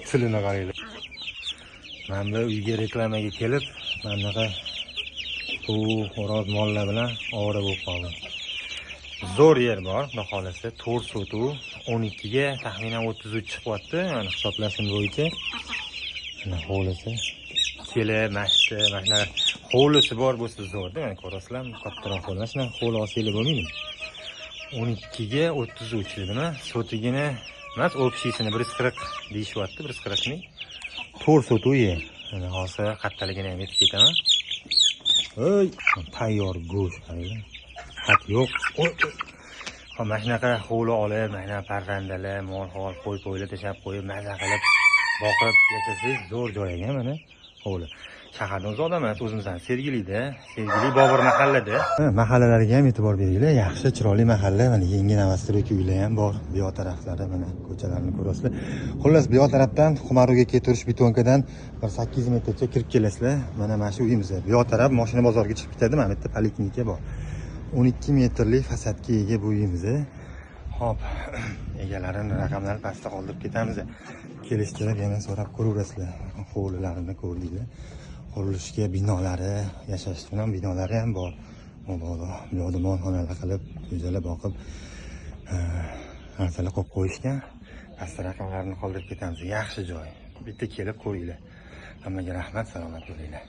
Tilini qaranglar. Men bu uyga reklamaga kelib, mana bunaqa xo'roz mollar bilan ovora bo'lib qoldim. Zo'r yer bor, xudo xolasa, 4 sotu 12 ga taxminan 33 chiqyapti, mana hisoblashim bo'yicha. Mana hovlisi, keli, mashti, mana hovlisi bor bo'lsa zo'rda, mana ko'rasizlar, kattaroq hovli. Mana hovli olsanglar bo'lmaydimi? 12 ga 33 dedimi? Sotigini emas, общийsini 140 deyishyapti, 140 ming. 4 sotu yer. Mana hozir qattaligini ham aytib ketaman. Oy, tayyor go'sht qaranglar. Xat yo'q. Mana shunaqa hovli olib, mana parrandalar, mol-hol, qo'y-po'ylar tashab qo'yib, maza qilib boqib yashasangiz zo'r joy ekan mana hovli. Shahardan uzoqda emas, o'zimizdan Sergelida, Sergeli Bobur mahallada. Mahallalarga ham e'tibor beringlar. Yaxshi, chiroyli mahalla. Mana yangi Novostroyka uylar ham bor. Bu yoq taraflarda mana ko'chalarni ko'rasizlar. Xullas, bu yoq tarafdan Xumaruga ketirish betonkadan 8 metrcha kirib kelasizlar. Mana shu uyimiz. Bu yoq taraf mashina bozoriga chiqib ketadi. Mana bu yerda poliklinika bor. 12 metrlik fasadga ega bu uyimiz. Hop, egalarini raqamlarini pastda qoldirib ketamiz. Kelishchilar yana so'rab ko'raverasizlar. Hovlilarini ko'rdinglar. Qurilishga binolari, yashash bilan binolari ham bor. Mabodo, buyoqda molxonalar qilib, go'jala boqib, narsalar qo'yib qo'yishgan. Pastda raqamlarini qoldirib ketamiz. Yaxshi joy. Bitta kelib ko'ringlar. Hammaga rahmat, salomat bo'linglar.